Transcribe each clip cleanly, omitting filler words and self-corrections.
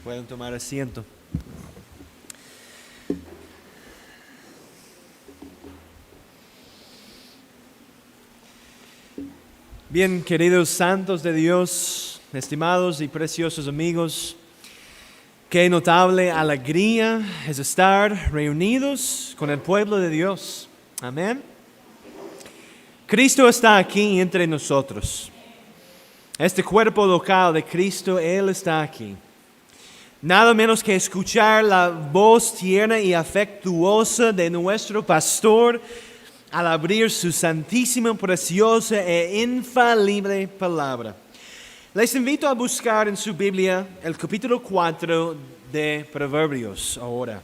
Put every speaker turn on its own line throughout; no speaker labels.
Pueden tomar asiento. Bien, queridos santos de Dios, estimados y preciosos amigos, qué notable alegría es estar reunidos con el pueblo de Dios. Amén. Cristo está aquí entre nosotros. Este cuerpo local de Cristo, Él está aquí. Nada menos que escuchar la voz tierna y afectuosa de nuestro pastor al abrir su santísima, preciosa e infalible palabra. Les invito a buscar en su Biblia el capítulo 4 de Proverbios ahora.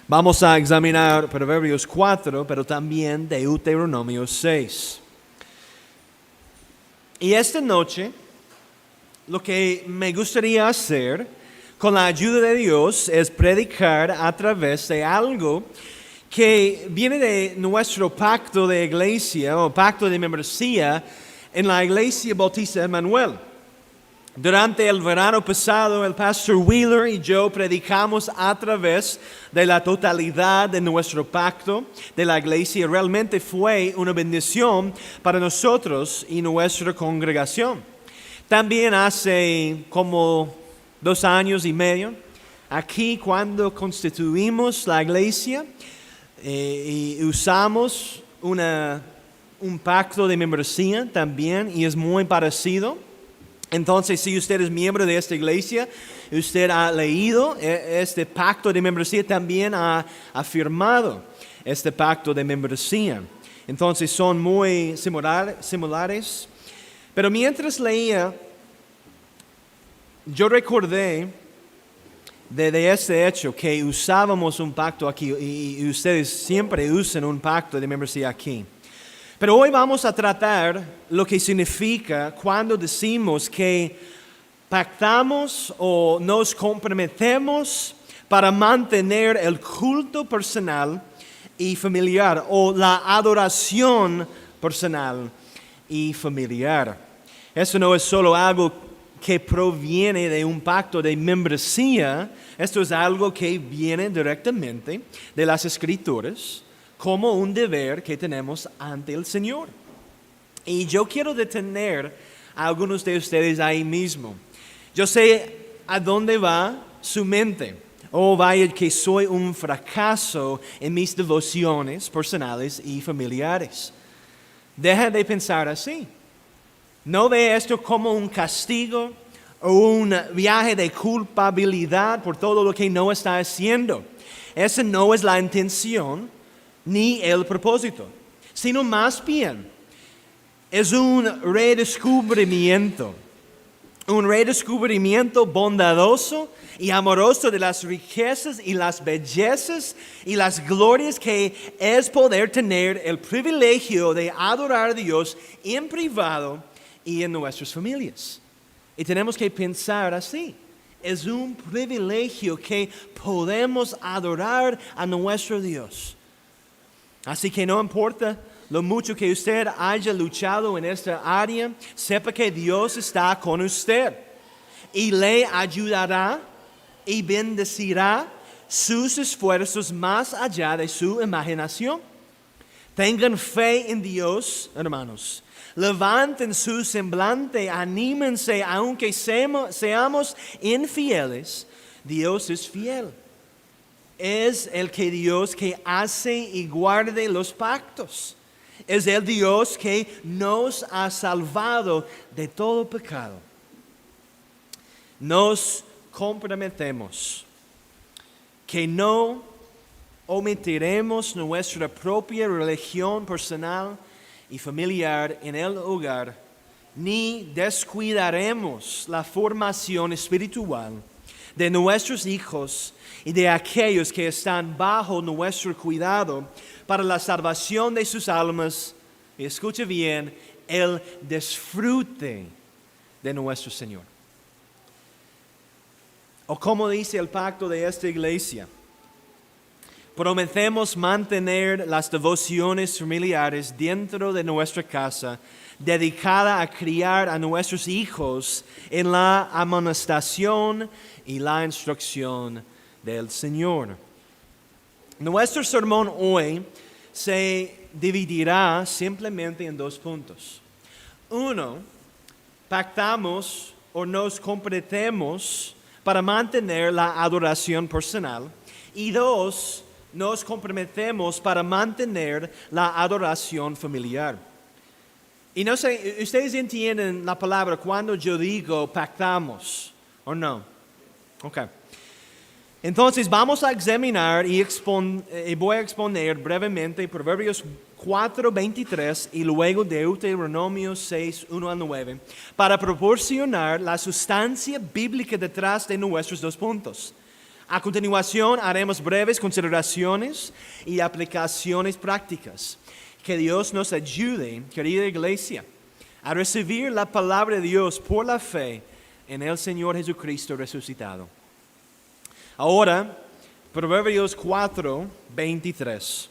Vamos a examinar Proverbios 4, pero también Deuteronomio 6. Y esta noche, lo que me gustaría hacer, con la ayuda de Dios, es predicar a través de algo que viene de nuestro pacto de iglesia o pacto de membresía en la Iglesia Bautista Emmanuel. Durante el verano pasado, el pastor Wheeler y yo predicamos a través de la totalidad de nuestro pacto de la iglesia. Realmente fue una bendición para nosotros y nuestra congregación. También hace como 2 años y medio, aquí cuando constituimos la iglesia y usamos un pacto de membresía también, y es muy parecido. Entonces, si usted es miembro de esta iglesia, usted ha leído este pacto de membresía, también ha firmado este pacto de membresía. Entonces, son muy similares. Pero mientras leía, yo recordé de este hecho que usábamos un pacto aquí, y ustedes siempre usan un pacto de membresía aquí. Pero hoy vamos a tratar lo que significa cuando decimos que pactamos o nos comprometemos para mantener el culto personal y familiar, o la adoración personal y familiar. Eso no es solo algo que proviene de un pacto de membresía, esto es algo que viene directamente de las Escrituras, como un deber que tenemos ante el Señor. Y yo quiero detener a algunos de ustedes ahí mismo. Yo sé a dónde va su mente. Oh, vaya que soy un fracaso en mis devociones personales y familiares. Deja de pensar así. No ve esto como un castigo o un viaje de culpabilidad por todo lo que no está haciendo. Esa no es la intención ni el propósito, sino más bien es un redescubrimiento bondadoso y amoroso de las riquezas y las bellezas y las glorias que es poder tener el privilegio de adorar a Dios en privado y en nuestras familias. Y tenemos que pensar así. Es un privilegio que podemos adorar a nuestro Dios. Así que no importa lo mucho que usted haya luchado en esta área, sepa que Dios está con usted y le ayudará y bendecirá sus esfuerzos más allá de su imaginación. Tengan fe en Dios, hermanos. Levanten su semblante, anímense, aunque seamos infieles. Dios es fiel. Es el Dios que hace y guarde los pactos. Es el Dios que nos ha salvado de todo pecado. Nos comprometemos que no omitiremos nuestra propia religión personal y familiar en el hogar, ni descuidaremos la formación espiritual de nuestros hijos y de aquellos que están bajo nuestro cuidado para la salvación de sus almas, y escuche bien, el disfrute de nuestro Señor. O como dice el pacto de esta iglesia, Prometemos mantener las devociones familiares dentro de nuestra casa, dedicada a criar a nuestros hijos en la amonestación y la instrucción del Señor. Nuestro sermón hoy se dividirá simplemente en 2 puntos. 1, pactamos o nos comprometemos para mantener la adoración personal. Y 2, nos comprometemos para mantener la adoración familiar. Y no sé, ¿ustedes entienden la palabra cuando yo digo pactamos o no? Ok. Entonces vamos a examinar y voy a exponer brevemente Proverbios 4:23 y luego Deuteronomio 6:1-9 para proporcionar la sustancia bíblica detrás de nuestros 2 puntos. A continuación haremos breves consideraciones y aplicaciones prácticas. Que Dios nos ayude, querida iglesia, a recibir la palabra de Dios por la fe en el Señor Jesucristo resucitado. Ahora, Proverbios 4:23.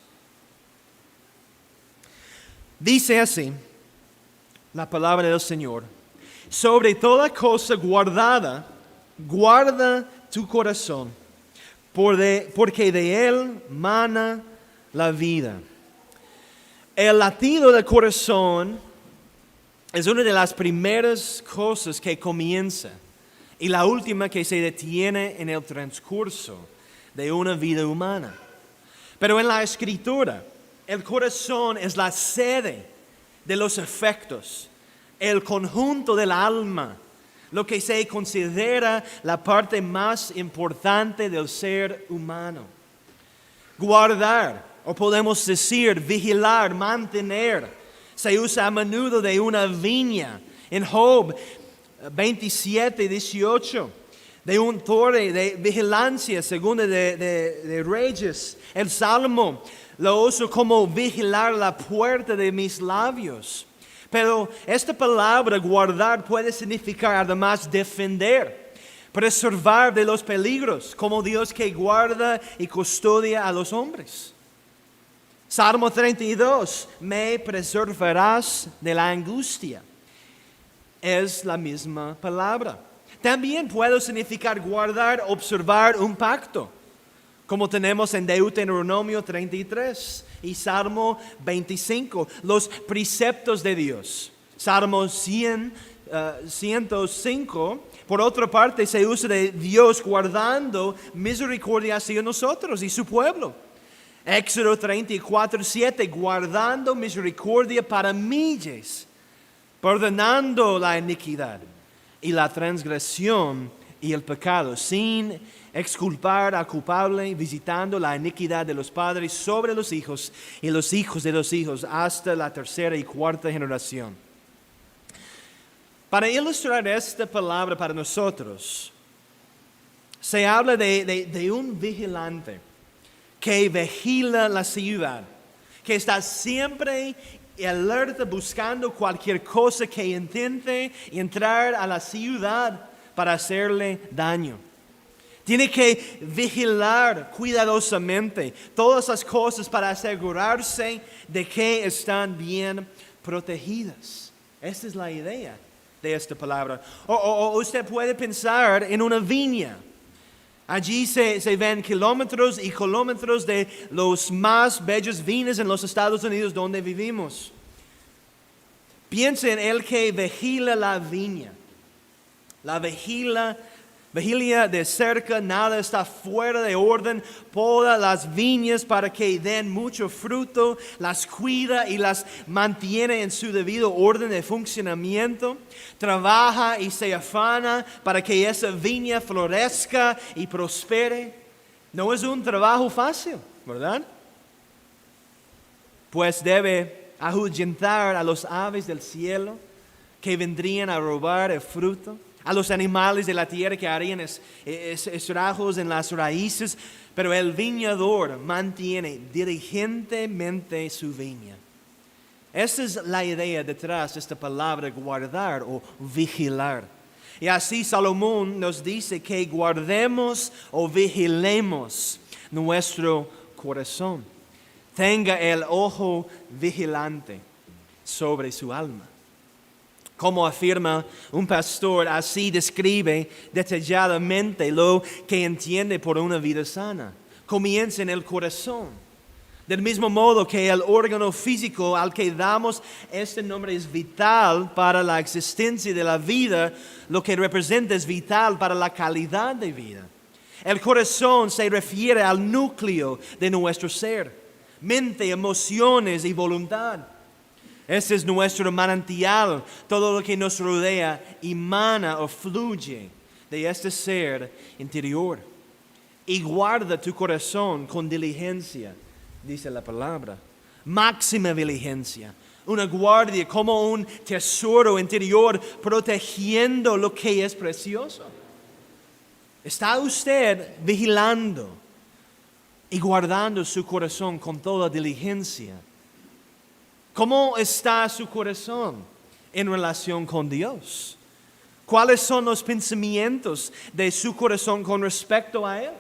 Dice así la palabra del Señor: sobre toda cosa guardada, guarda tu corazón, porque de él mana la vida. El latido del corazón es una de las primeras cosas que comienza y la última que se detiene en el transcurso de una vida humana. Pero en la Escritura, el corazón es la sede de los afectos, el conjunto del alma, lo que se considera la parte más importante del ser humano. Guardar, o podemos decir vigilar, mantener, se usa a menudo de una viña. En Job 27:18, de un torre de vigilancia, segunda de Reyes. El Salmo lo uso como vigilar la puerta de mis labios. Pero esta palabra guardar puede significar además defender, preservar de los peligros, como Dios que guarda y custodia a los hombres. Salmo 32, me preservarás de la angustia. Es la misma palabra. También puede significar guardar, observar un pacto, como tenemos en Deuteronomio 33 y Salmo 25, los preceptos de Dios. Salmo 105, por otra parte, se usa de Dios guardando misericordia hacia nosotros y su pueblo. Éxodo 34:7, guardando misericordia para miles, perdonando la iniquidad y la transgresión y el pecado, sin exculpar al culpable, visitando la iniquidad de los padres sobre los hijos y los hijos de los hijos hasta la 3ª y 4ª generación. Para ilustrar esta palabra para nosotros, se habla de un vigilante que vigila la ciudad, que está siempre alerta buscando cualquier cosa que intente entrar a la ciudad para hacerle daño. Tiene que vigilar cuidadosamente todas las cosas para asegurarse de que están bien protegidas. Esta es la idea de esta palabra. O usted puede pensar en una viña. Allí se ven kilómetros y kilómetros de los más bellos viñas en los Estados Unidos donde vivimos. Piensa en el que vigila la viña. La vigilia de cerca, nada está fuera de orden. Poda las viñas para que den mucho fruto, las cuida y las mantiene en su debido orden de funcionamiento. Trabaja y se afana para que esa viña florezca y prospere. No es un trabajo fácil, ¿verdad? Pues debe ahuyentar a los aves del cielo que vendrían a robar el fruto, a los animales de la tierra que harían estragos en las raíces, pero el viñador mantiene diligentemente su viña. Esa es la idea detrás de esta palabra guardar o vigilar. Y así Salomón nos dice que guardemos o vigilemos nuestro corazón. Tenga el ojo vigilante sobre su alma. Como afirma un pastor, así describe detalladamente lo que entiende por una vida sana. Comienza en el corazón. Del mismo modo que el órgano físico al que damos este nombre es vital para la existencia de la vida, lo que representa es vital para la calidad de vida. El corazón se refiere al núcleo de nuestro ser, mente, emociones y voluntad. Este es nuestro manantial. Todo lo que nos rodea emana o fluye de este ser interior. Y guarda tu corazón con diligencia, dice la palabra. Máxima diligencia. Una guardia como un tesoro interior protegiendo lo que es precioso. ¿Está usted vigilando y guardando su corazón con toda diligencia? ¿Cómo está su corazón en relación con Dios? ¿Cuáles son los pensamientos de su corazón con respecto a Él?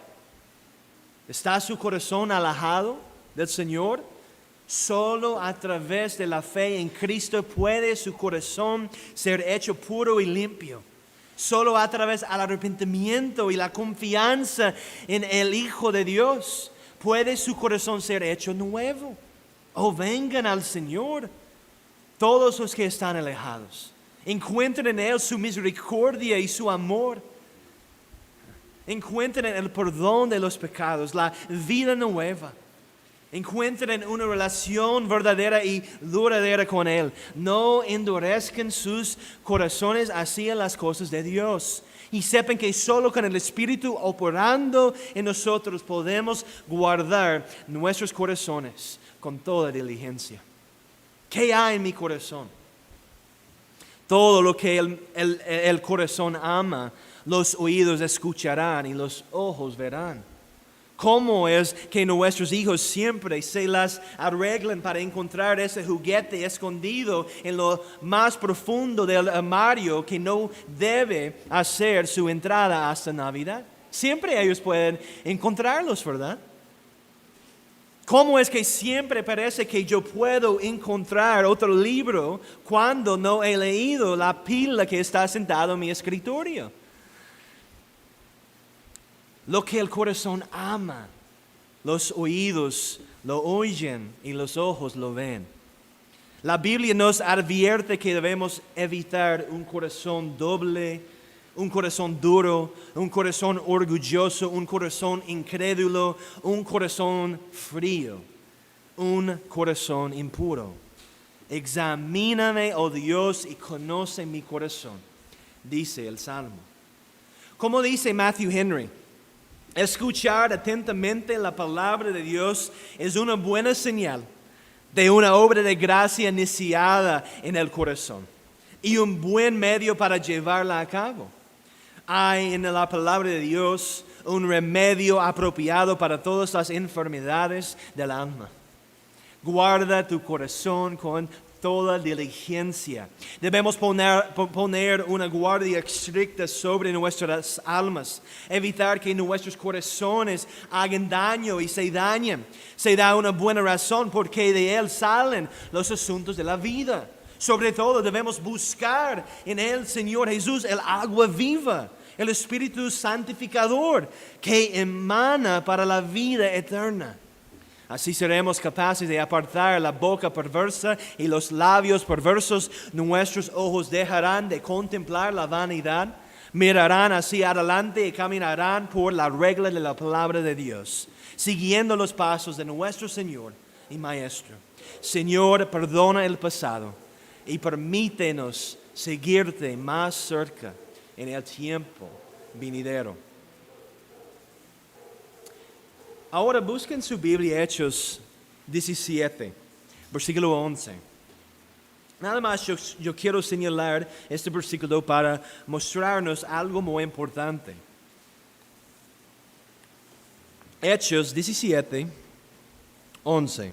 ¿Está su corazón alejado del Señor? Solo a través de la fe en Cristo puede su corazón ser hecho puro y limpio. Solo a través del arrepentimiento y la confianza en el Hijo de Dios puede su corazón ser hecho nuevo. Oh, vengan al Señor todos los que están alejados. Encuentren en Él su misericordia y su amor. Encuentren el perdón de los pecados, la vida nueva. Encuentren una relación verdadera y duradera con Él. No endurezcan sus corazones hacia las cosas de Dios. Y sepan que solo con el Espíritu operando en nosotros podemos guardar nuestros corazones con toda diligencia. ¿Qué hay en mi corazón? Todo lo que el corazón ama, los oídos escucharán y los ojos verán. ¿Cómo es que nuestros hijos siempre se las arreglan para encontrar ese juguete escondido en lo más profundo del armario que no debe hacer su entrada hasta Navidad? Siempre ellos pueden encontrarlos, ¿verdad? ¿Cómo es que siempre parece que yo puedo encontrar otro libro cuando no he leído la pila que está sentada en mi escritorio? Lo que el corazón ama, los oídos lo oyen y los ojos lo ven. La Biblia nos advierte que debemos evitar un corazón doble, un corazón duro, un corazón orgulloso, un corazón incrédulo, un corazón frío, un corazón impuro. Examíname, oh Dios, y conoce mi corazón, dice el Salmo. Como dice Matthew Henry, escuchar atentamente la palabra de Dios es una buena señal de una obra de gracia iniciada en el corazón y un buen medio para llevarla a cabo. Hay en la palabra de Dios un remedio apropiado para todas las enfermedades del alma. Guarda tu corazón con toda diligencia. Debemos poner una guardia estricta sobre nuestras almas, evitar que nuestros corazones hagan daño y se dañen. Se da una buena razón porque de él salen los asuntos de la vida. Sobre todo debemos buscar en el Señor Jesús el agua viva, el Espíritu santificador que emana para la vida eterna. Así seremos capaces de apartar la boca perversa y los labios perversos. Nuestros ojos dejarán de contemplar la vanidad, mirarán hacia adelante y caminarán por la regla de la palabra de Dios, siguiendo los pasos de nuestro Señor y Maestro. Señor, perdona el pasado y permítenos seguirte más cerca en el tiempo venidero. Ahora busquen su Biblia, Hechos 17, versículo 11. Nada más yo quiero señalar este versículo para mostrarnos algo muy importante. Hechos 17, 11.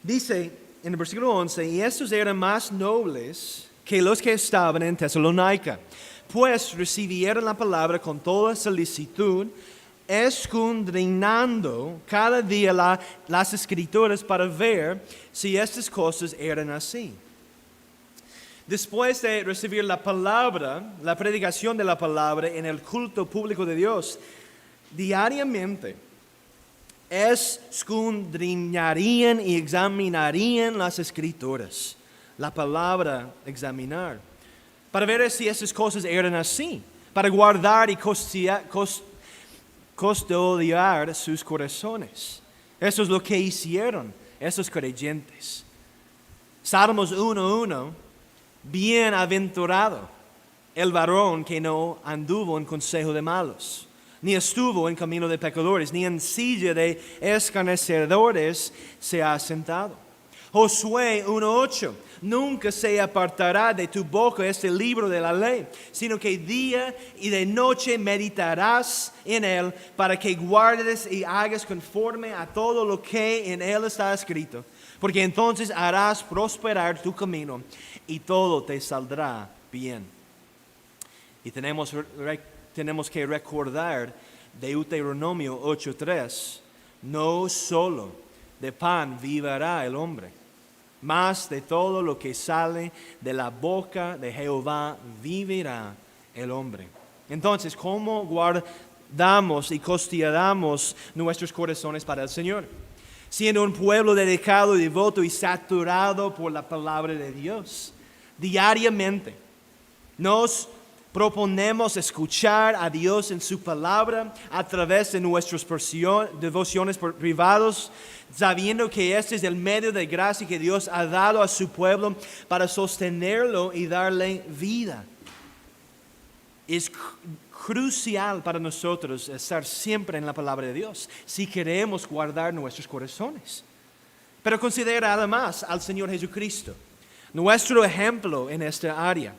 Dice en el versículo 11, y estos eran más nobles que los que estaban en Tesalónica, pues recibieron la palabra con toda solicitud, escudriñando cada día las escrituras para ver si estas cosas eran así. Después de recibir la palabra, la predicación de la palabra en el culto público de Dios, diariamente escudriñarían y examinarían las escrituras. La palabra examinar, para ver si esas cosas eran así, para guardar y custodiar sus corazones. Eso es lo que hicieron esos creyentes. Salmos 1:1, bienaventurado el varón que no anduvo en consejo de malos, ni estuvo en camino de pecadores, ni en silla de escarnecedores se ha sentado. Josué 1:8, nunca se apartará de tu boca este libro de la ley, sino que día y de noche meditarás en él, para que guardes y hagas conforme a todo lo que en él está escrito, porque entonces harás prosperar tu camino y todo te saldrá bien. Y tenemos que recordar Deuteronomio 8:3, no solo de pan vivirá el hombre, mas de todo lo que sale de la boca de Jehová vivirá el hombre. Entonces, ¿cómo guardamos y custodiamos nuestros corazones para el Señor? Siendo un pueblo dedicado, devoto y saturado por la palabra de Dios. Diariamente nos proponemos escuchar a Dios en su palabra a través de nuestras devociones privadas, sabiendo que este es el medio de gracia que Dios ha dado a su pueblo para sostenerlo y darle vida. Es crucial para nosotros estar siempre en la palabra de Dios si queremos guardar nuestros corazones. Pero considera además al Señor Jesucristo, nuestro ejemplo en esta área.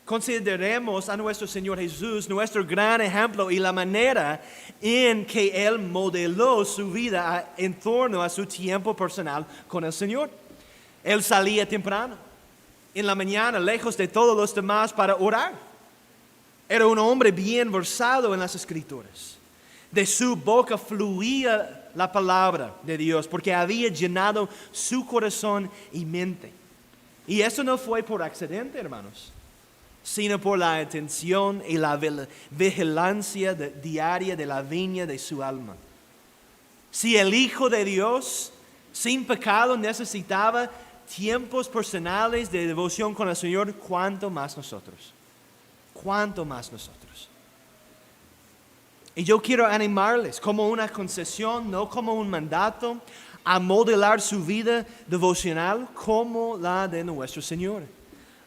Consideremos a nuestro Señor Jesús, nuestro gran ejemplo y la manera en que Él modeló su vida en torno a su tiempo personal con el Señor. Él salía temprano, en la mañana, lejos de todos los demás para orar. Era un hombre bien versado en las Escrituras. De su boca fluía la palabra de Dios porque había llenado su corazón y mente. Y eso no fue por accidente, hermanos, sino por la atención y la vigilancia diaria de la viña de su alma. Si el Hijo de Dios, sin pecado, necesitaba tiempos personales de devoción con el Señor, ¿cuánto más nosotros? ¿Cuánto más nosotros? Y yo quiero animarles como una concesión, no como un mandato, a modelar su vida devocional como la de nuestro Señor.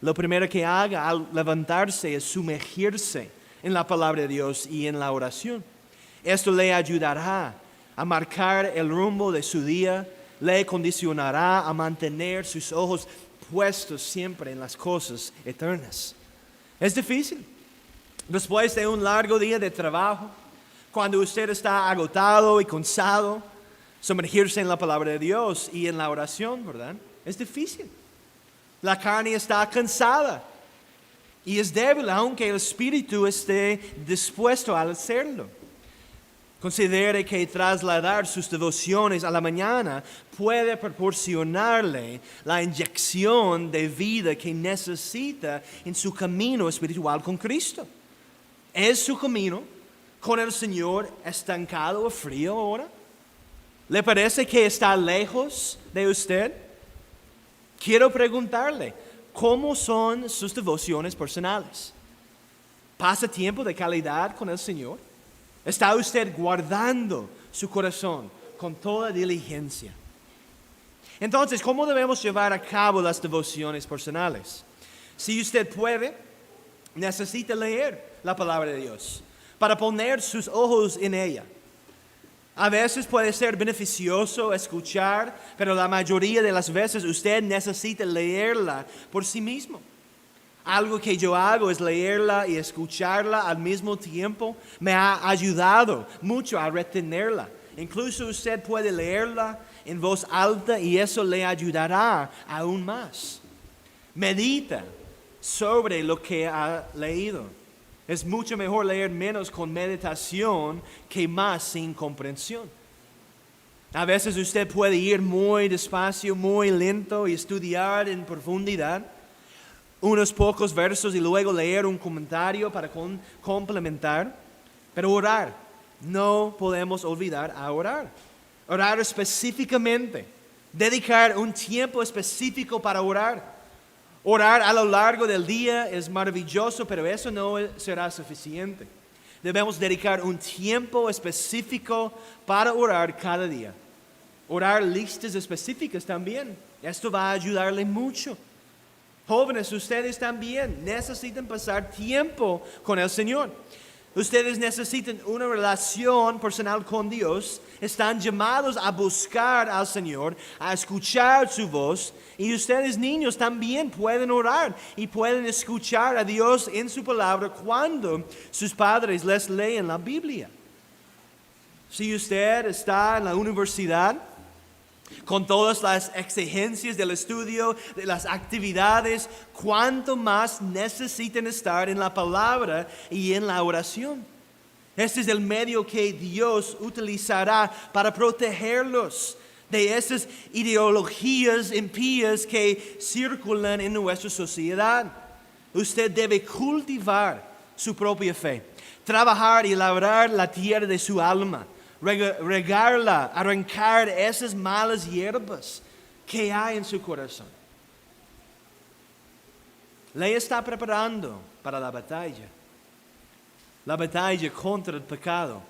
Lo primero que haga al levantarse es sumergirse en la palabra de Dios y en la oración. Esto le ayudará a marcar el rumbo de su día, le condicionará a mantener sus ojos puestos siempre en las cosas eternas. Es difícil. Después de un largo día de trabajo, cuando usted está agotado y cansado, sumergirse en la palabra de Dios y en la oración, ¿verdad? Es difícil. La carne está cansada y es débil, aunque el espíritu esté dispuesto a hacerlo. Considere que trasladar sus devociones a la mañana puede proporcionarle la inyección de vida que necesita en su camino espiritual con Cristo. ¿Es su camino con el Señor estancado o frío ahora? ¿Le parece que está lejos de usted? Quiero preguntarle, ¿cómo son sus devociones personales? ¿Pasa tiempo de calidad con el Señor? ¿Está usted guardando su corazón con toda diligencia? Entonces, ¿cómo debemos llevar a cabo las devociones personales? Si usted puede, necesita leer la palabra de Dios para poner sus ojos en ella. A veces puede ser beneficioso escuchar, pero la mayoría de las veces usted necesita leerla por sí mismo. Algo que yo hago es leerla y escucharla al mismo tiempo. Me ha ayudado mucho a retenerla. Incluso usted puede leerla en voz alta y eso le ayudará aún más. Medita sobre lo que ha leído. Es mucho mejor leer menos con meditación que más sin comprensión. A veces usted puede ir muy despacio, muy lento y estudiar en profundidad unos pocos versos y luego leer un comentario para complementar. Pero orar, no podemos olvidar a orar. Orar específicamente, dedicar un tiempo específico para orar. Orar a lo largo del día es maravilloso, pero eso no será suficiente. Debemos dedicar un tiempo específico para orar cada día. Orar listas específicas también. Esto va a ayudarle mucho. Jóvenes, ustedes también necesitan pasar tiempo con el Señor. Ustedes necesitan una relación personal con Dios. Están llamados a buscar al Señor, a escuchar su voz. Y ustedes niños también pueden orar y pueden escuchar a Dios en su palabra cuando sus padres les leen la Biblia. Si usted está en la universidad, con todas las exigencias del estudio, de las actividades, cuánto más necesitan estar en la palabra y en la oración. Este es el medio que Dios utilizará para protegerlos de esas ideologías impías que circulan en nuestra sociedad. Usted debe cultivar su propia fe, trabajar y labrar la tierra de su alma, regarla, arrancar esas malas hierbas que hay en su corazón. Le está preparando para la batalla contra el pecado,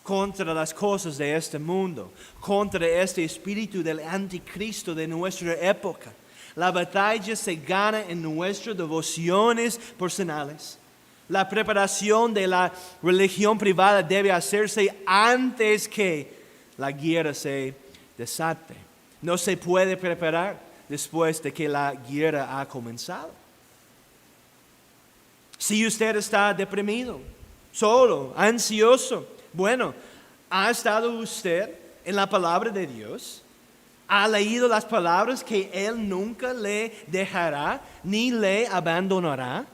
contra las cosas de este mundo, contra este espíritu del anticristo de nuestra época. La batalla se gana en nuestras devociones personales. La preparación de la religión privada debe hacerse antes que la guerra se desate. No se puede preparar después de que la guerra ha comenzado. Si usted está deprimido, solo, ansioso, bueno, ¿ha estado usted en la palabra de Dios? ¿Ha leído las palabras que Él nunca le dejará ni le abandonará?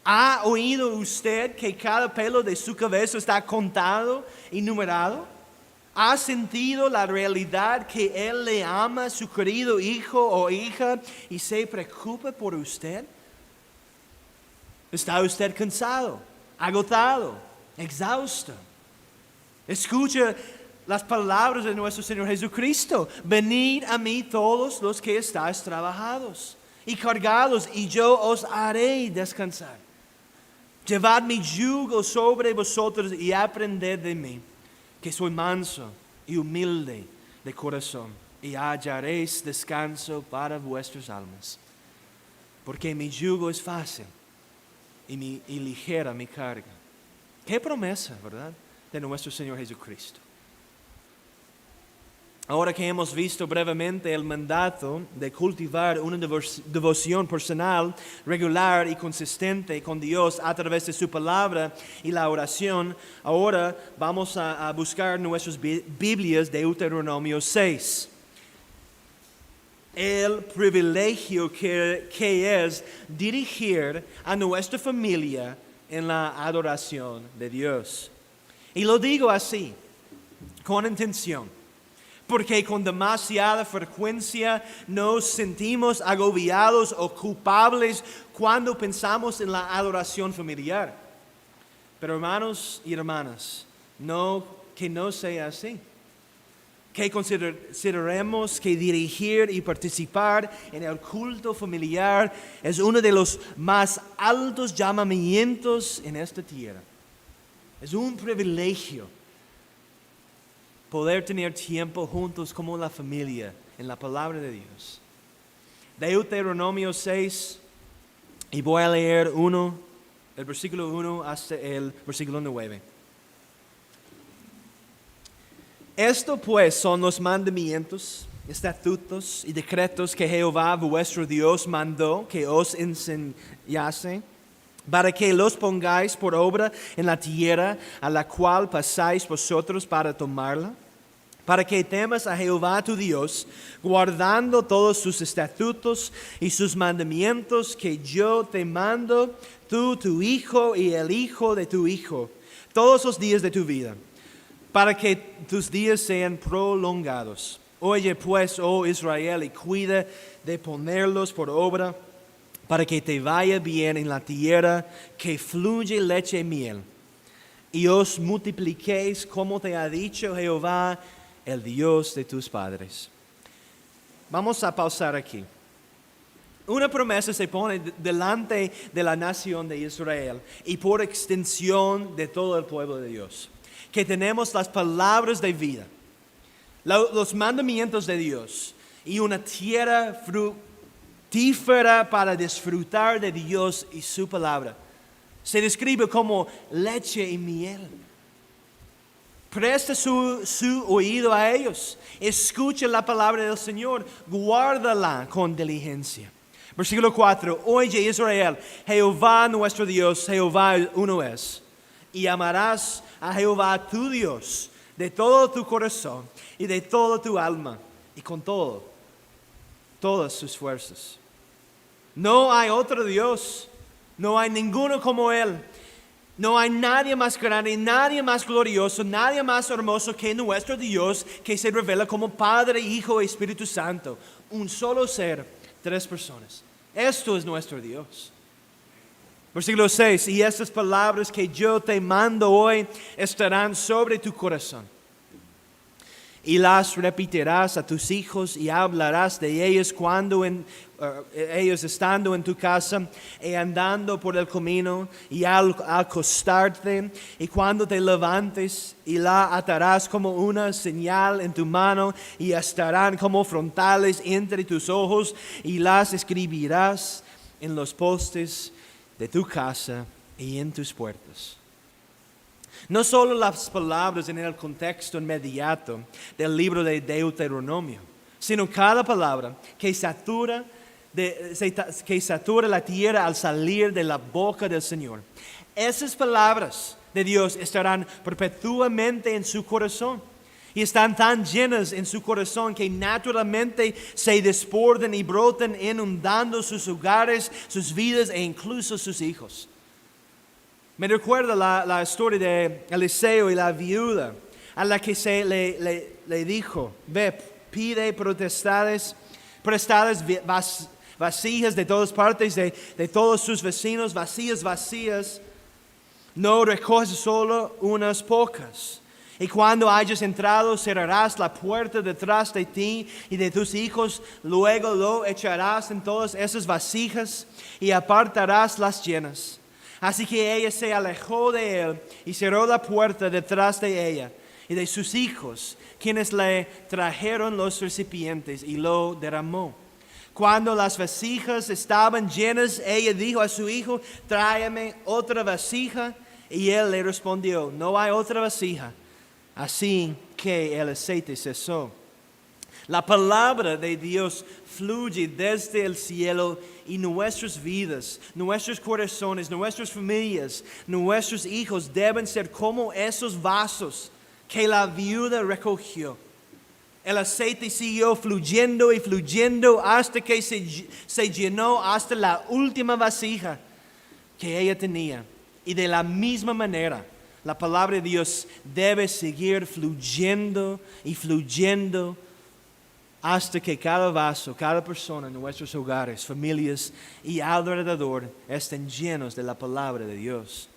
¿Ha oído usted que cada pelo de su cabeza está contado y numerado? ¿Ha sentido la realidad que Él le ama, su querido hijo o hija, y se preocupa por usted? ¿Está usted cansado, agotado, exhausto? Escucha las palabras de nuestro Señor Jesucristo. Venid a mí todos los que estáis trabajados y cargados, y yo os haré descansar. Llevad mi yugo sobre vosotros y aprended de mí, que soy manso y humilde de corazón, y hallaréis descanso para vuestras almas. Porque mi yugo es fácil y ligera mi carga. Qué promesa, ¿verdad?, de nuestro Señor Jesucristo. Ahora que hemos visto brevemente el mandato de cultivar una devoción personal, regular y consistente con Dios a través de su palabra y la oración, ahora vamos a buscar nuestras Biblias de Deuteronomio 6. El privilegio que es dirigir a nuestra familia en la adoración de Dios. Y lo digo así, con intención, porque con demasiada frecuencia nos sentimos agobiados o culpables cuando pensamos en la adoración familiar. Pero hermanos y hermanas, que no sea así. Que consideremos que dirigir y participar en el culto familiar es uno de los más altos llamamientos en esta tierra. Es un privilegio poder tener tiempo juntos como la familia en la palabra de Dios. Deuteronomio 6, y voy a leer el versículo 1 hasta el versículo 9. Esto pues son los mandamientos, estatutos y decretos que Jehová vuestro Dios mandó que os enseñase, para que los pongáis por obra en la tierra a la cual pasáis vosotros para tomarla, para que temas a Jehová tu Dios, guardando todos sus estatutos y sus mandamientos que yo te mando, tú, tu hijo y el hijo de tu hijo, todos los días de tu vida, para que tus días sean prolongados. Oye pues, oh Israel, y cuida de ponerlos por obra, para que te vaya bien en la tierra que fluye leche y miel, y os multipliquéis como te ha dicho Jehová, el Dios de tus padres. Vamos a pausar aquí. Una promesa se pone delante de la nación de Israel y por extensión de todo el pueblo de Dios, que tenemos las palabras de vida, los mandamientos de Dios y una tierra fructífera para disfrutar de Dios y su palabra. Se describe como leche y miel. Presta su oído a ellos. Escucha la palabra del Señor. Guárdala con diligencia. Versículo 4. Oye Israel, Jehová nuestro Dios, Jehová uno es. Y amarás a Jehová tu Dios de todo tu corazón y de toda tu alma y con todas sus fuerzas. No hay otro Dios. No hay ninguno como Él. No hay nadie más grande, nadie más glorioso, nadie más hermoso que nuestro Dios, que se revela como Padre, Hijo y Espíritu Santo. Un solo ser, 3 personas. Esto es nuestro Dios. Versículo 6. Y estas palabras que yo te mando hoy estarán sobre tu corazón. Y las repetirás a tus hijos y hablarás de ellos cuando ellos estando en tu casa y andando por el camino y al acostarte y cuando te levantes, y la atarás como una señal en tu mano y estarán como frontales entre tus ojos y las escribirás en los postes de tu casa y en tus puertas. No solo las palabras en el contexto inmediato del libro de Deuteronomio, sino cada palabra que satura la tierra al salir de la boca del Señor. Esas palabras de Dios estarán perpetuamente en su corazón y están tan llenas en su corazón que naturalmente se desbordan y brotan, inundando sus hogares, sus vidas e incluso sus hijos. Me recuerda la historia de Eliseo y la viuda, a la que se le dijo: ve, pide prestadas vasijas de todas partes, de todos sus vecinos, vacías, no recoges solo unas pocas. Y cuando hayas entrado, cerrarás la puerta detrás de ti y de tus hijos, luego lo echarás en todas esas vasijas y apartarás las llenas. Así que ella se alejó de él y cerró la puerta detrás de ella y de sus hijos, quienes le trajeron los recipientes, y lo derramó. Cuando las vasijas estaban llenas, ella dijo a su hijo: tráeme otra vasija. Y él le respondió: no hay otra vasija. Así que el aceite cesó. La palabra de Dios fluye desde el cielo y nuestras vidas, nuestros corazones, nuestras familias, nuestros hijos deben ser como esos vasos que la viuda recogió. El aceite siguió fluyendo y fluyendo hasta que se llenó hasta la última vasija que ella tenía. Y de la misma manera, la palabra de Dios debe seguir fluyendo y fluyendo hasta que cada vaso, cada persona en nuestros hogares, familias y alrededor estén llenos de la palabra de Dios.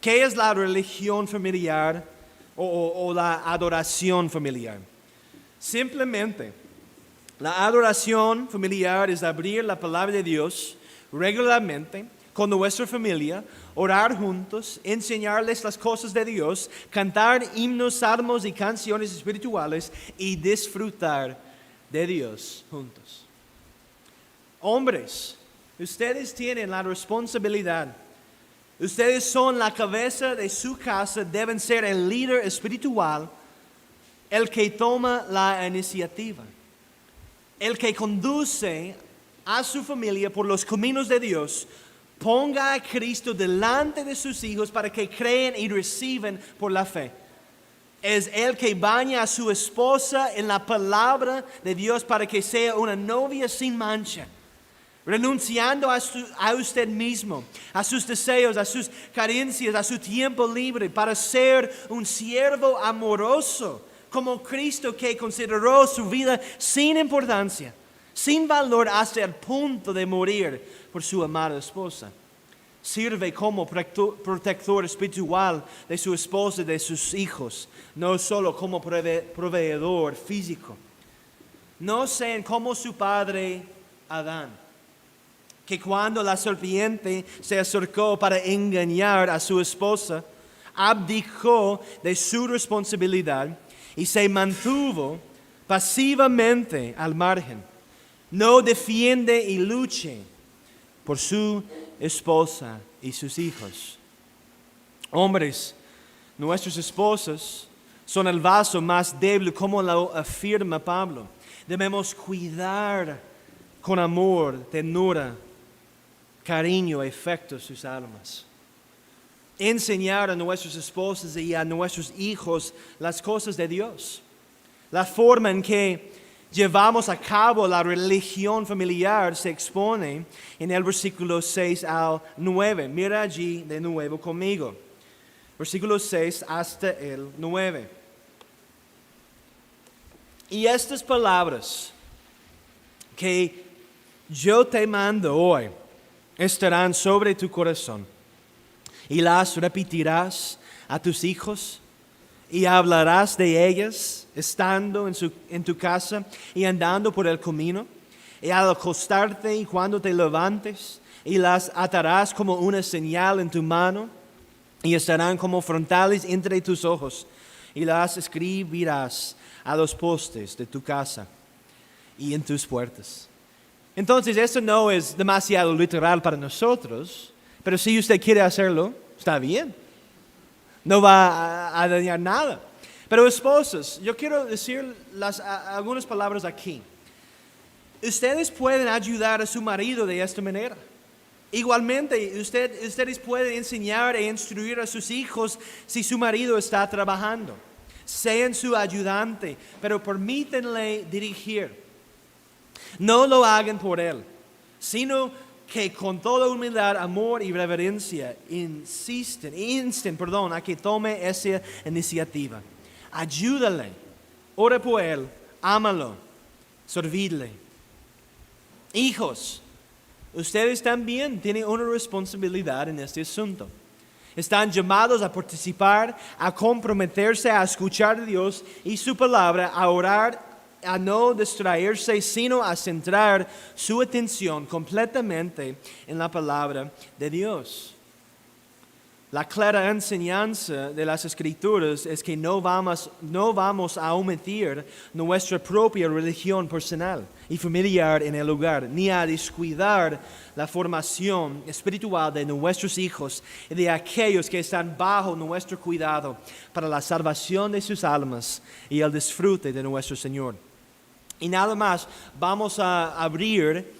¿Qué es la religión familiar o la adoración familiar? Simplemente, la adoración familiar es abrir la palabra de Dios regularmente con nuestra familia, orar juntos, enseñarles las cosas de Dios, cantar himnos, salmos y canciones espirituales y disfrutar de Dios juntos. Hombres, ustedes tienen la responsabilidad. Ustedes son la cabeza de su casa, deben ser el líder espiritual, el que toma la iniciativa, el que conduce a su familia por los caminos de Dios. Ponga a Cristo delante de sus hijos para que creen y reciban por la fe. Es el que baña a su esposa en la palabra de Dios para que sea una novia sin mancha, renunciando a usted mismo, a sus deseos, a sus carencias, a su tiempo libre, para ser un siervo amoroso, como Cristo, que consideró su vida sin importancia, sin valor, hasta el punto de morir por su amada esposa. Sirve como protector espiritual de su esposa y de sus hijos, no solo como proveedor físico. No sean como su padre Adán, que cuando la serpiente se acercó para engañar a su esposa, abdicó de su responsabilidad y se mantuvo pasivamente al margen. No defiende y luche por su esposa y sus hijos. Hombres, nuestras esposas son el vaso más débil, como lo afirma Pablo. Debemos cuidar con amor, ternura, cariño, afecto sus almas. Enseñar a nuestras esposas y a nuestros hijos las cosas de Dios. La forma en que llevamos a cabo la religión familiar se expone en el versículo 6 al 9. Mira allí de nuevo conmigo. Versículo 6 hasta el 9. Y estas palabras que yo te mando hoy estarán sobre tu corazón, y las repetirás a tus hijos, y hablarás de ellas estando en tu casa y andando por el camino, y al acostarte y cuando te levantes, y las atarás como una señal en tu mano, y estarán como frontales entre tus ojos, y las escribirás a los postes de tu casa y en tus puertas. Entonces, esto no es demasiado literal para nosotros, pero si usted quiere hacerlo, está bien. No va a dañar nada. Pero esposas, yo quiero decir algunas palabras aquí. Ustedes pueden ayudar a su marido de esta manera. Igualmente, ustedes pueden enseñar e instruir a sus hijos si su marido está trabajando. Sean su ayudante, pero permítanle dirigir. No lo hagan por él, sino que con toda humildad, amor y reverencia insten a que tome esa iniciativa. Ayúdale, ora por él, ámalo, servidle. Hijos, ustedes también tienen una responsabilidad en este asunto. Están llamados a participar, a comprometerse, a escuchar a Dios y su palabra, a orar, a no distraerse, sino a centrar su atención completamente en la palabra de Dios. La clara enseñanza de las Escrituras es que no vamos a omitir nuestra propia religión personal y familiar en el hogar, ni a descuidar la formación espiritual de nuestros hijos y de aquellos que están bajo nuestro cuidado para la salvación de sus almas y el disfrute de nuestro Señor. Y nada más, vamos a abrir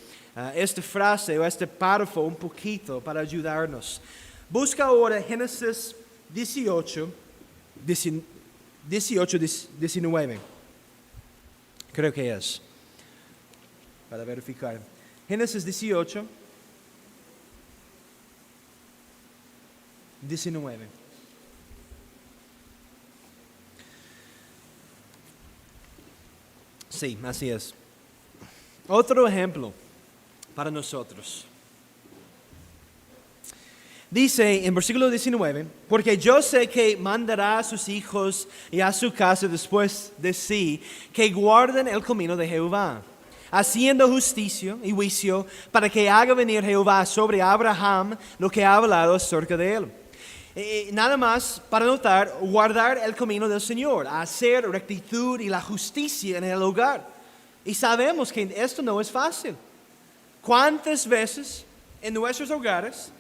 esta frase o este párrafo un poquito para ayudarnos. Busca ahora Génesis 19. Creo que es. Para verificar. Génesis 19. Sí, así es. Otro ejemplo para nosotros. Dice en versículo 19, porque yo sé que mandará a sus hijos y a su casa después de sí, que guarden el camino de Jehová, haciendo justicia y juicio, para que haga venir Jehová sobre Abraham lo que ha hablado acerca de él. Nada más para notar, guardar el camino del Señor, hacer rectitud y la justicia en el hogar. Y sabemos que esto no es fácil. ¿Cuántas veces en nuestros hogares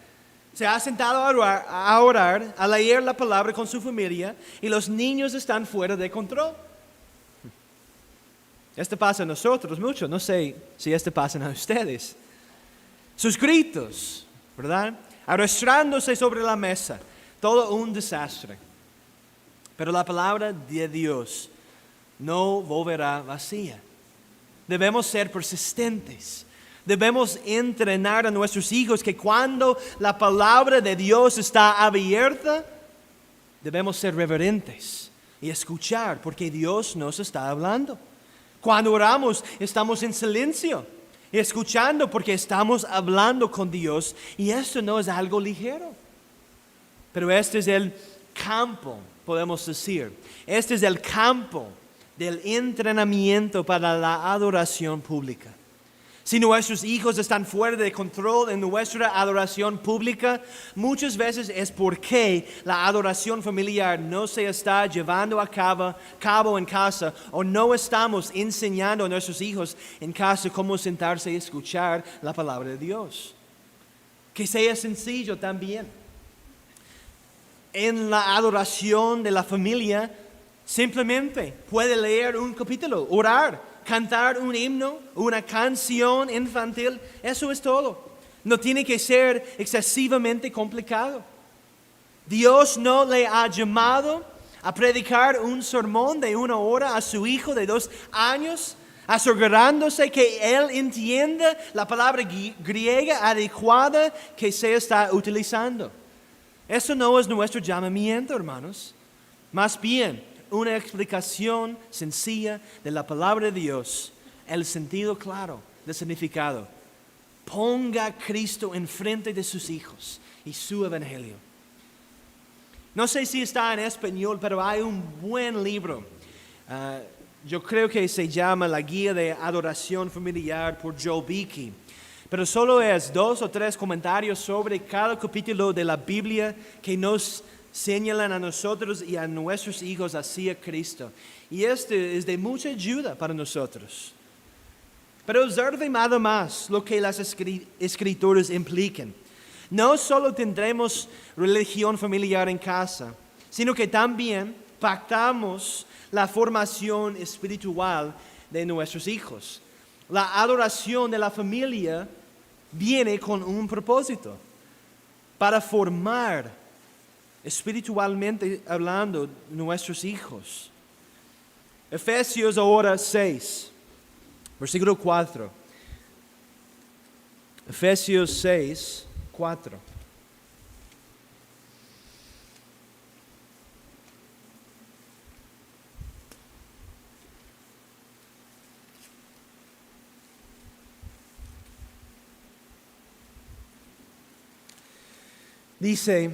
se ha sentado a orar, a leer la palabra con su familia y los niños están fuera de control? Esto pasa a nosotros mucho, no sé si esto pasa a ustedes. Sus gritos, ¿verdad? Arrastrándose sobre la mesa, todo un desastre. Pero la palabra de Dios no volverá vacía. Debemos ser persistentes. Debemos entrenar a nuestros hijos que cuando la palabra de Dios está abierta, debemos ser reverentes y escuchar porque Dios nos está hablando. Cuando oramos, estamos en silencio y escuchando porque estamos hablando con Dios y esto no es algo ligero. Pero este es el campo, podemos decir. Este es el campo del entrenamiento para la adoración pública. Si nuestros hijos están fuera de control en nuestra adoración pública, muchas veces es porque la adoración familiar no se está llevando a cabo en casa o no estamos enseñando a nuestros hijos en casa cómo sentarse y escuchar la palabra de Dios. Que sea sencillo también. En la adoración de la familia, simplemente puede leer un capítulo, orar, cantar un himno, una canción infantil, eso es todo. No tiene que ser excesivamente complicado. Dios no le ha llamado a predicar un sermón de 1 hora a su hijo de 2 años, asegurándose que él entienda la palabra griega adecuada que se está utilizando. Eso no es nuestro llamamiento, hermanos. Más bien, una explicación sencilla de la palabra de Dios, el sentido claro del significado. Ponga a Cristo enfrente de sus hijos y su evangelio. No sé si está en español, pero hay un buen libro. Yo creo que se llama La Guía de Adoración Familiar por Joe Beeke. Pero solo es 2 o 3 comentarios sobre cada capítulo de la Biblia que nos señalan a nosotros y a nuestros hijos hacia Cristo. Y este es de mucha ayuda para nosotros. Pero observe nada más lo que las escrituras implican. No solo tendremos religión familiar en casa, sino que también pactamos la formación espiritual de nuestros hijos. La adoración de la familia viene con un propósito, para formar espiritualmente hablando nuestros hijos. Efesios ahora 6, versículo 4. Efesios 6, 4. Dice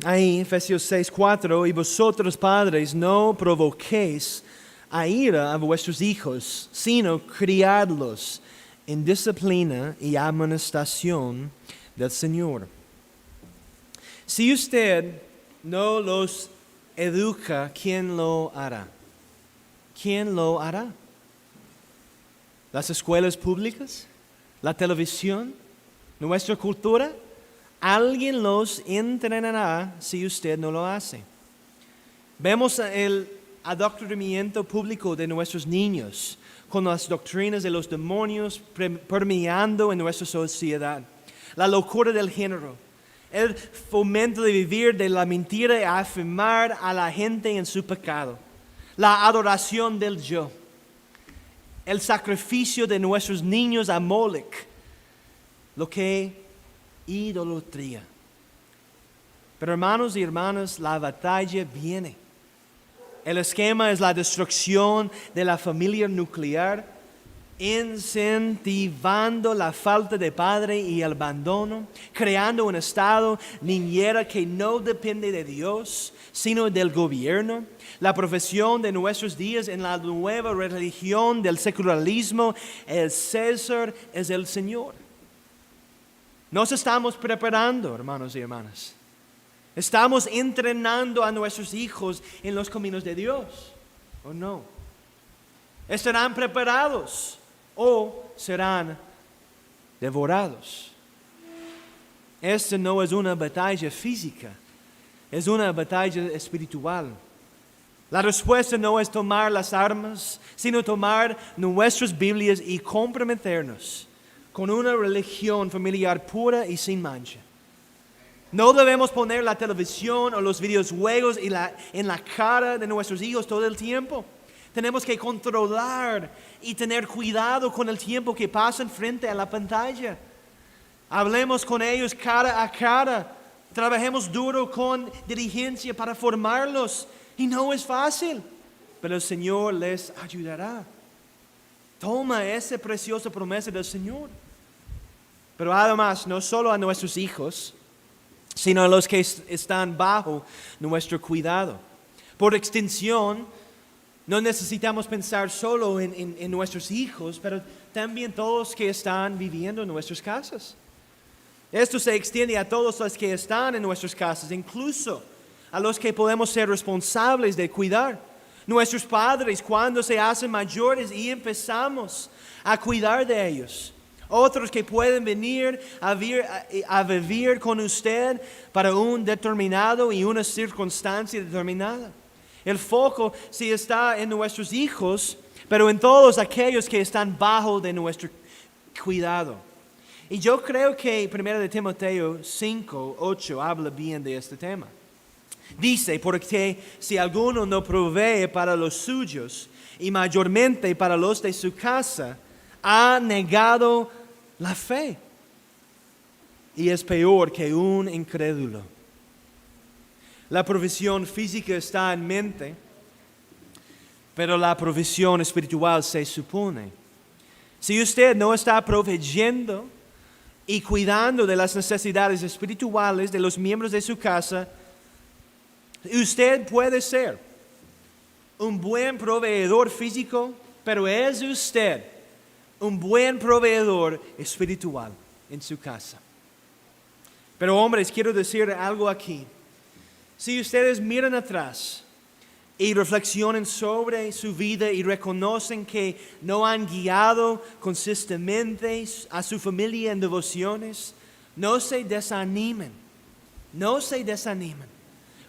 ahí, Efesios 6, 4, y vosotros padres no provoquéis a ira a vuestros hijos, sino criadlos en disciplina y amonestación del Señor. Si usted no los educa, ¿quién lo hará? ¿Quién lo hará? ¿Las escuelas públicas? ¿La televisión? ¿Nuestra cultura? Alguien los entrenará si usted no lo hace. Vemos el adoctrinamiento público de nuestros niños con las doctrinas de los demonios permeando en nuestra sociedad. La locura del género, el fomento de vivir de la mentira y afirmar a la gente en su pecado. La adoración del yo. El sacrificio de nuestros niños a Molech. Lo que idolatría. Pero hermanos y hermanas, la batalla viene. El esquema es la destrucción de la familia nuclear, incentivando la falta de padre y el abandono, creando un estado niñera que no depende de Dios, sino del gobierno. La profesión de nuestros días en la nueva religión del secularismo, el César es el Señor. Nos estamos preparando, hermanos y hermanas. Estamos entrenando a nuestros hijos en los caminos de Dios, ¿o no? ¿Estarán preparados o serán devorados? Esta no es una batalla física, es una batalla espiritual. La respuesta no es tomar las armas, sino tomar nuestras Biblias y comprometernos con una religión familiar pura y sin mancha. No debemos poner la televisión o los videojuegos en la cara de nuestros hijos todo el tiempo. Tenemos que controlar y tener cuidado con el tiempo que pasan frente a la pantalla. Hablemos con ellos cara a cara. Trabajemos duro con diligencia para formarlos. Y no es fácil, pero el Señor les ayudará. Toma esa preciosa promesa del Señor. Pero además, no solo a nuestros hijos, sino a los que están bajo nuestro cuidado. Por extensión, no necesitamos pensar solo en nuestros hijos, pero también todos los que están viviendo en nuestras casas. Esto se extiende a todos los que están en nuestras casas, incluso a los que podemos ser responsables de cuidar. Nuestros padres cuando se hacen mayores y empezamos a cuidar de ellos. Otros que pueden venir a vivir con usted para un determinado y una circunstancia determinada. El foco sí está en nuestros hijos, pero en todos aquellos que están bajo de nuestro cuidado. Y yo creo que 1 de Timoteo 5:8 habla bien de este tema. Dice, porque si alguno no provee para los suyos y mayormente para los de su casa, ha negado la fe y es peor que un incrédulo. La provisión física está en mente, pero la provisión espiritual se supone. Si usted no está proveyendo y cuidando de las necesidades espirituales de los miembros de su casa, usted puede ser un buen proveedor físico, pero es usted un buen proveedor espiritual en su casa. Pero hombres, quiero decir algo aquí. Si ustedes miran atrás y reflexionan sobre su vida y reconocen que no han guiado consistentemente a su familia en devociones, no se desanimen. No se desanimen.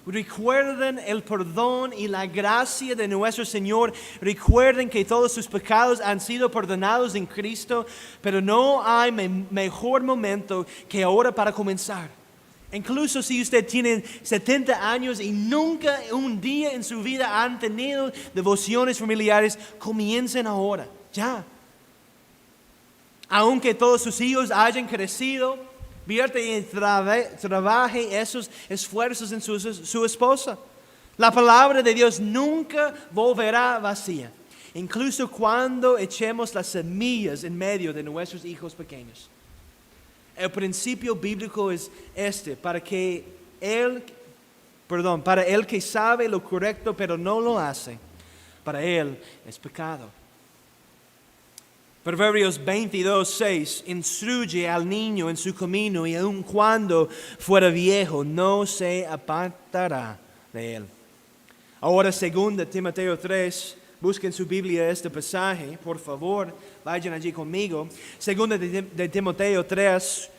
Recuerden el perdón y la gracia de nuestro Señor. Recuerden que todos sus pecados han sido perdonados en Cristo, pero no hay mejor momento que ahora para comenzar. Incluso si usted tiene 70 años y nunca un día en su vida han tenido devociones familiares, comiencen ahora, ya. Aunque todos sus hijos hayan crecido, vierte y trabaje esos esfuerzos en su esposa. La palabra de Dios nunca volverá vacía, incluso cuando echemos las semillas en medio de nuestros hijos pequeños. El principio bíblico es para el que sabe lo correcto pero no lo hace, para él es pecado. Proverbios 22:6 instruye al niño en su camino y aun cuando fuera viejo no se apartará de él. Ahora 2 Timoteo 3, busquen su Biblia este pasaje, por favor, vayan allí conmigo. 2 de Timoteo 3,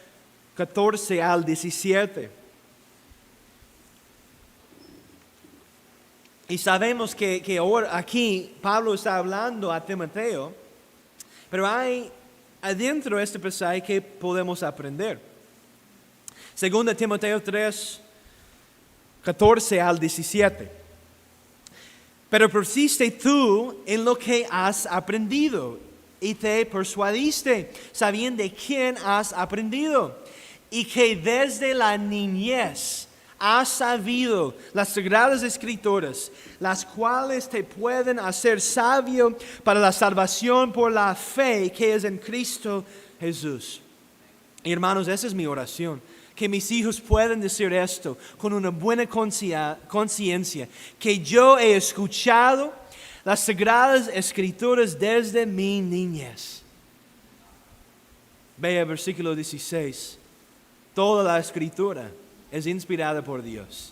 14 al 17. Y sabemos que ahora aquí Pablo está hablando a Timoteo. Pero hay adentro de este pasaje que podemos aprender. 2 Timoteo 3, 14 al 17. Pero persiste tú en lo que has aprendido y te persuadiste, sabiendo de quién has aprendido, y que desde la niñez has sabido las sagradas escrituras, las cuales te pueden hacer sabio para la salvación por la fe que es en Cristo Jesús. Y hermanos, esa es mi oración, que mis hijos puedan decir esto con una buena conciencia, que yo he escuchado las sagradas escrituras desde mi niñez. Vea el versículo 16. Toda la escritura es inspirada por Dios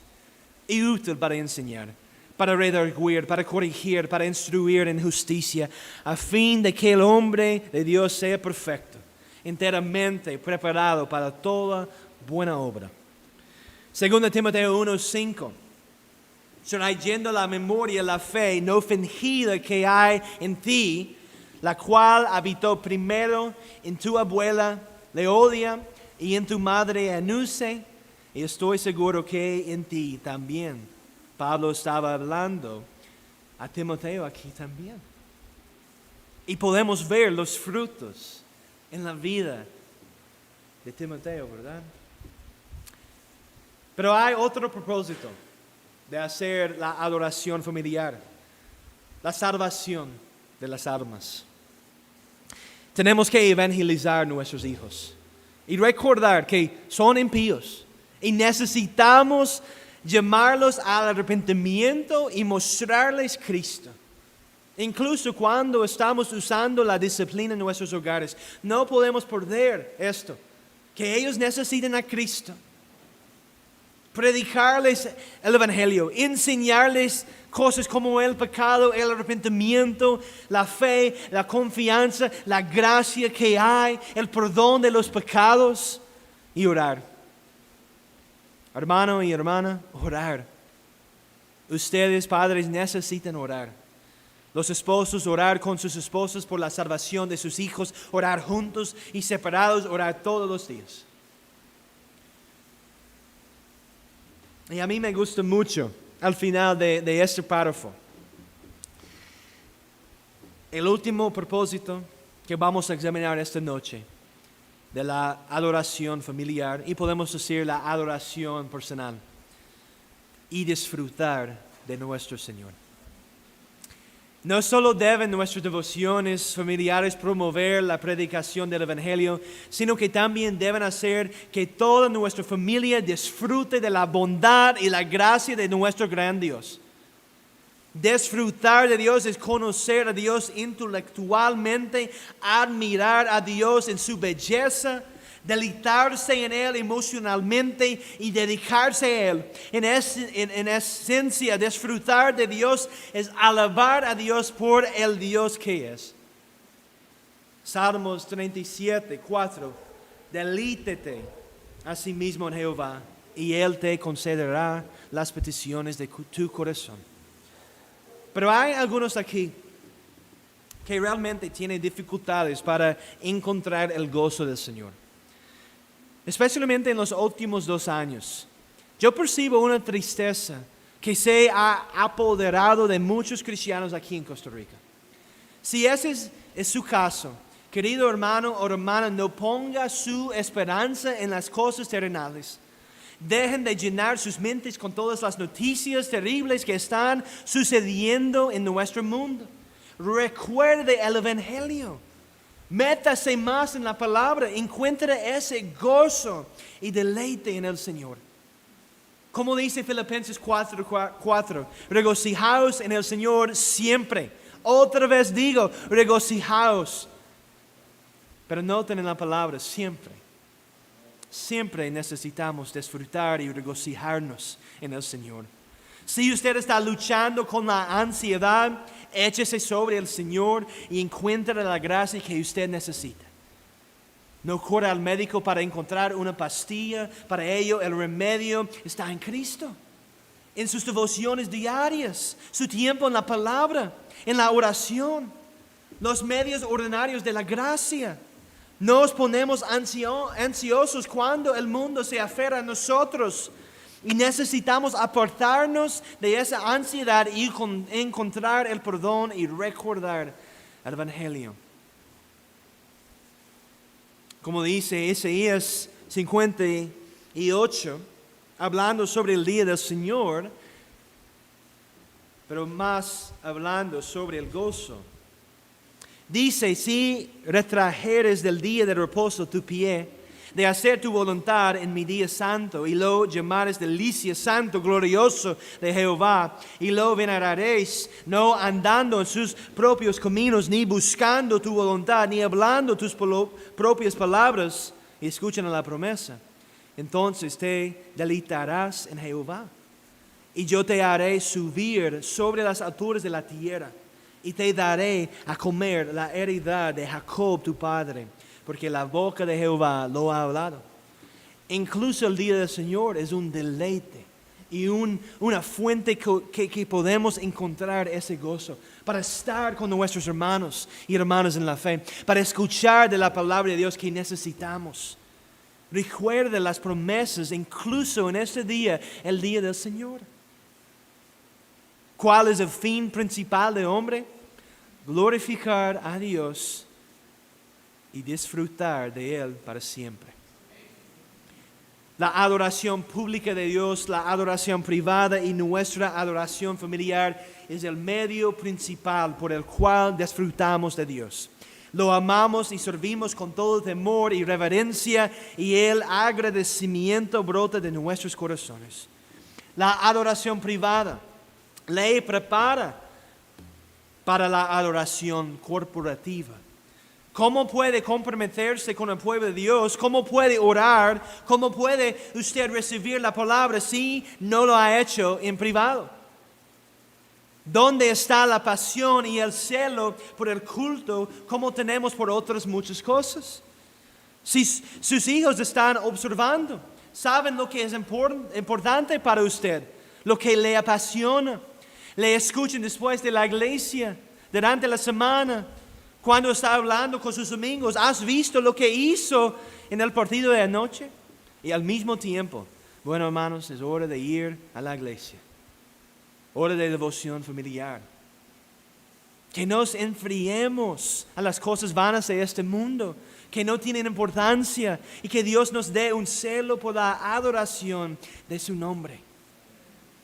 y útil para enseñar, para redarguir, para corregir, para instruir en justicia, a fin de que el hombre de Dios sea perfecto, enteramente preparado para toda buena obra. 2 Timoteo 1:5. Trayendo la memoria la fe no fingida que hay en ti, la cual habitó primero en tu abuela Leodia y en tu madre Eunice, Y estoy seguro que en ti también. Pablo estaba hablando a Timoteo aquí también. Y podemos ver los frutos en la vida de Timoteo, ¿verdad? Pero hay otro propósito de hacer la adoración familiar, la salvación de las almas. Tenemos que evangelizar a nuestros hijos y recordar que son impíos y necesitamos llamarlos al arrepentimiento y mostrarles Cristo. Incluso cuando estamos usando la disciplina en nuestros hogares, no podemos perder esto, que ellos necesitan a Cristo. Predicarles el Evangelio, enseñarles cosas como el pecado, el arrepentimiento, la fe, la confianza, la gracia que hay, el perdón de los pecados y orar. Hermano y hermana, orar. Ustedes, padres, necesitan orar. Los esposos, orar con sus esposas por la salvación de sus hijos, orar juntos y separados, orar todos los días. Y a mí me gusta mucho al final de este párrafo el último propósito que vamos a examinar esta noche de la adoración familiar y podemos decir la adoración personal y disfrutar de nuestro Señor. No solo deben nuestras devociones familiares promover la predicación del Evangelio, sino que también deben hacer que toda nuestra familia disfrute de la bondad y la gracia de nuestro gran Dios. Disfrutar de Dios es conocer a Dios intelectualmente, admirar a Dios en su belleza, deleitarse en Él emocionalmente y dedicarse a Él. En esencia, disfrutar de Dios es alabar a Dios por el Dios que es. Salmos 37, 4. Deleítete a sí mismo en Jehová y Él te concederá las peticiones de tu corazón. Pero hay algunos aquí que realmente tienen dificultades para encontrar el gozo del Señor. Especialmente en los últimos 2 años. Yo percibo una tristeza que se ha apoderado de muchos cristianos aquí en Costa Rica. Si ese es su caso, querido hermano o hermana, no ponga su esperanza en las cosas terrenales. Dejen de llenar sus mentes con todas las noticias terribles que están sucediendo en nuestro mundo. Recuerde el Evangelio. Métase más en la palabra, encuentre ese gozo y deleite en el Señor. Como dice Filipenses 4:4, regocijaos en el Señor siempre. Otra vez digo, regocijaos. Pero noten en la palabra siempre. Siempre necesitamos disfrutar y regocijarnos en el Señor. Si usted está luchando con la ansiedad, échese sobre el Señor y encuentre la gracia que usted necesita. No corra al médico para encontrar una pastilla. Para ello, el remedio está en Cristo. En sus devociones diarias, su tiempo en la palabra, en la oración, los medios ordinarios de la gracia. Nos ponemos ansiosos cuando el mundo se aferra a nosotros. Y necesitamos apartarnos de esa ansiedad y encontrar el perdón y recordar el Evangelio. Como dice Isaías 58, hablando sobre el día del Señor, pero más hablando sobre el gozo. Dice, si retrajeres del día de reposo tu pie, de hacer tu voluntad en mi día santo, y lo llamares delicia santo, glorioso de Jehová, y lo veneraréis, no andando en sus propios caminos, ni buscando tu voluntad, ni hablando tus propias palabras, y escuchen la promesa, entonces te deleitarás en Jehová, y yo te haré subir sobre las alturas de la tierra, y te daré a comer la heredad de Jacob tu padre, porque la boca de Jehová lo ha hablado. Incluso el día del Señor es un deleite y una fuente que podemos encontrar ese gozo para estar con nuestros hermanos y hermanas en la fe, para escuchar de la palabra de Dios que necesitamos. Recuerde las promesas, incluso en este día, el día del Señor. ¿Cuál es el fin principal del hombre? Glorificar a Dios y disfrutar de Él para siempre. La adoración pública de Dios, la adoración privada y nuestra adoración familiar es el medio principal por el cual disfrutamos de Dios. Lo amamos y servimos con todo temor y reverencia, y el agradecimiento brota de nuestros corazones. La adoración privada le prepara para la adoración corporativa. ¿Cómo puede comprometerse con el pueblo de Dios? ¿Cómo puede orar? ¿Cómo puede usted recibir la palabra si no lo ha hecho en privado? ¿Dónde está la pasión y el celo por el culto como tenemos por otras muchas cosas? Si sus hijos están observando, saben lo que es importante para usted, lo que le apasiona, le escuchan después de la iglesia, durante la semana, cuando está hablando con sus amigos, ¿has visto lo que hizo en el partido de anoche? Y al mismo tiempo, bueno, hermanos, es hora de ir a la iglesia. Hora de devoción familiar. Que nos enfriemos a las cosas vanas de este mundo, que no tienen importancia, y que Dios nos dé un celo por la adoración de su nombre.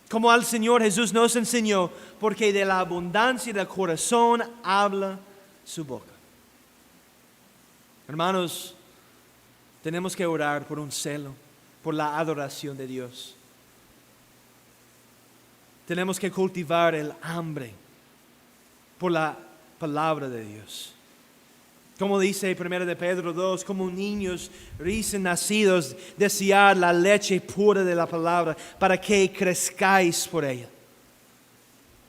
Como al Señor Jesús nos enseñó, porque de la abundancia del corazón habla su boca. Hermanos, tenemos que orar por un celo, por la adoración de Dios. Tenemos que cultivar el hambre por la palabra de Dios. Como dice 1 de Pedro 2, como niños recién nacidos, desear la leche pura de la palabra para que crezcáis por ella.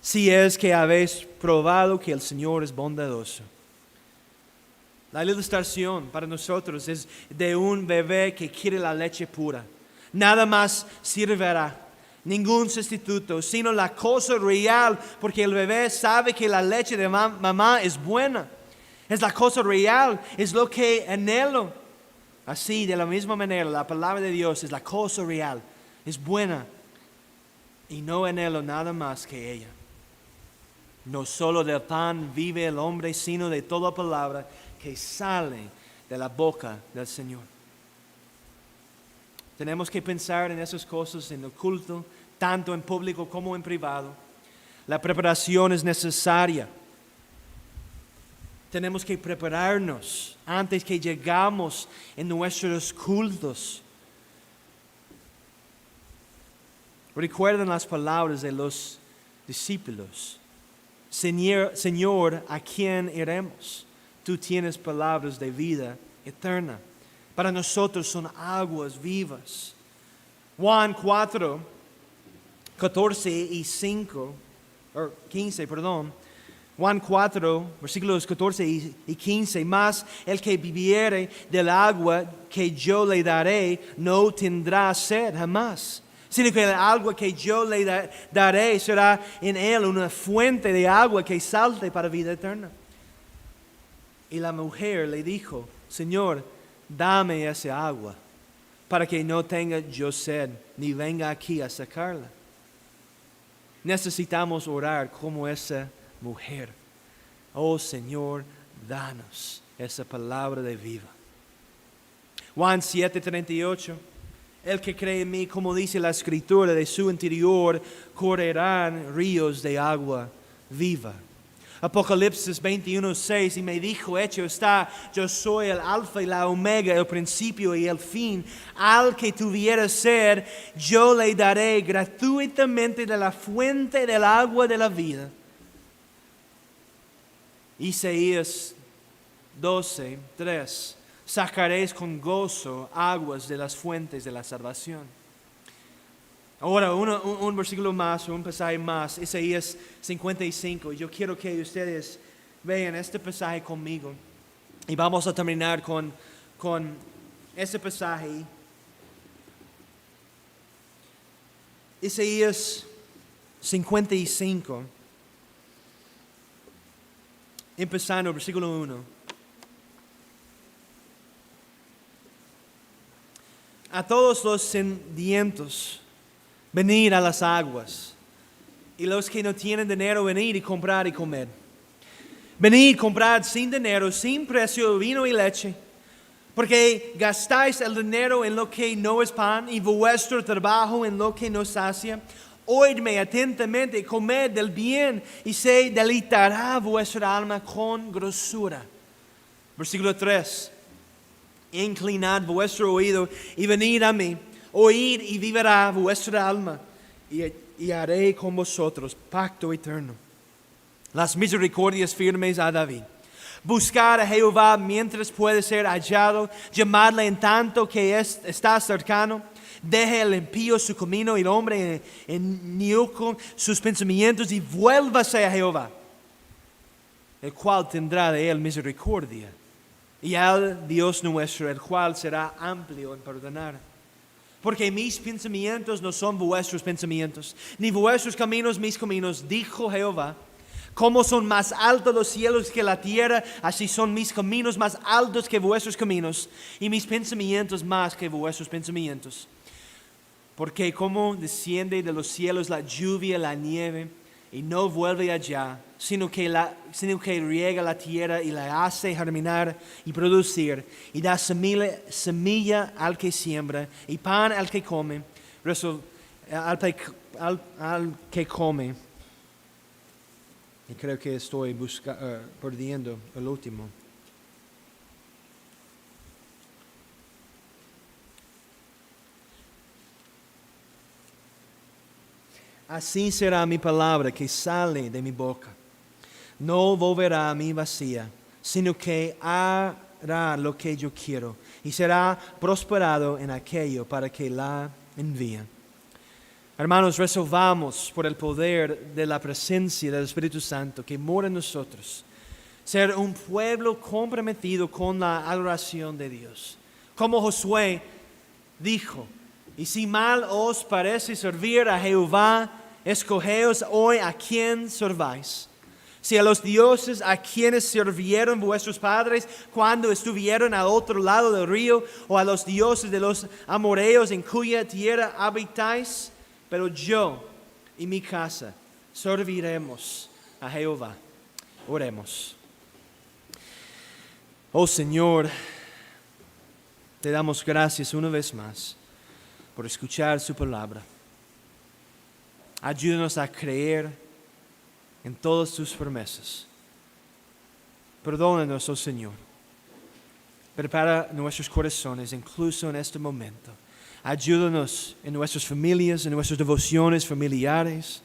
Si es que habéis probado que el Señor es bondadoso. La ilustración para nosotros es de un bebé que quiere la leche pura. Nada más servirá. Ningún sustituto, sino la cosa real, porque el bebé sabe que la leche de mamá es buena. Es la cosa real, es lo que anhelo. Así, de la misma manera, la palabra de Dios es la cosa real, es buena. Y no anhelo nada más que ella. No solo del pan vive el hombre, sino de toda palabra que sale de la boca del Señor. Tenemos que pensar en esas cosas en el culto, tanto en público como en privado. La preparación es necesaria. Tenemos que prepararnos antes que llegamos en nuestros cultos. Recuerden las palabras de los discípulos. Señor, ¿a quién iremos? Tú tienes palabras de vida eterna. Para nosotros son aguas vivas. Juan 4, 14 y 15. Juan 4, versículos 14 y 15. Mas el que bebiere del agua que yo le daré no tendrá sed jamás. Sino que el agua que yo le daré será en él una fuente de agua que salte para vida eterna. Y la mujer le dijo, Señor, dame esa agua, para que no tenga yo sed, ni venga aquí a sacarla. Necesitamos orar como esa mujer. Oh Señor, danos esa palabra de vida. Juan 7:38. El que cree en mí, como dice la Escritura, de su interior correrán ríos de agua viva. Apocalipsis 21:6, y me dijo, hecho está, yo soy el alfa y la omega, el principio y el fin. Al que tuviera sed, yo le daré gratuitamente de la fuente del agua de la vida. Isaías 12:3, sacaréis con gozo aguas de las fuentes de la salvación. Ahora, un versículo más, un pasaje más, Isaías 55. Yo quiero que ustedes vean este pasaje conmigo. Y vamos a terminar con este pasaje. Isaías 55, empezando versículo 1. a todos los sedientos, venid a las aguas. Y los que no tienen dinero, venid y comprad y comed. Venid, comprad sin dinero, sin precio, vino y leche. Porque gastáis el dinero en lo que no es pan y vuestro trabajo en lo que no sacia. Oídme atentamente, comed del bien y se deleitará vuestra alma con grosura. Versículo 3. Inclinad vuestro oído y venid a mí. Oíd y vivirá vuestra alma. Y haré con vosotros pacto eterno. Las misericordias firmes a David. Buscar a Jehová mientras puede ser hallado. Llamadle en tanto que está cercano. Deje el impío su camino y el hombre inicuo sus pensamientos y vuélvase a Jehová, el cual tendrá de él misericordia. Y al Dios nuestro, el cual será amplio en perdonar. Porque mis pensamientos no son vuestros pensamientos, ni vuestros caminos mis caminos, dijo Jehová. Como son más altos los cielos que la tierra, así son mis caminos más altos que vuestros caminos, y mis pensamientos más que vuestros pensamientos. Porque como desciende de los cielos la lluvia, la nieve, y no vuelve allá, sino que riega la tierra y la hace germinar y producir, y da semilla al que siembra, y pan al que come, al que come. Y creo que estoy perdiendo el último. Así será mi palabra que sale de mi boca. No volverá a mí vacía, sino que hará lo que yo quiero y será prosperado en aquello para que la envíe. Hermanos, resolvamos por el poder de la presencia del Espíritu Santo que mora en nosotros, ser un pueblo comprometido con la adoración de Dios. Como Josué dijo, y si mal os parece servir a Jehová, escogeos hoy a quién serváis. Si a los dioses a quienes sirvieron vuestros padres cuando estuvieron al otro lado del río, o a los dioses de los amorreos en cuya tierra habitáis, pero yo y mi casa serviremos a Jehová. Oremos. Oh Señor, te damos gracias una vez más por escuchar su palabra. Ayúdanos a creer en todas tus promesas. Perdónanos, oh Señor. Prepara nuestros corazones, incluso en este momento. Ayúdanos en nuestras familias, en nuestras devociones familiares,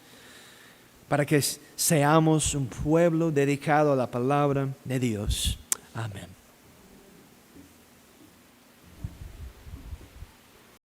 para que seamos un pueblo dedicado a la palabra de Dios. Amén.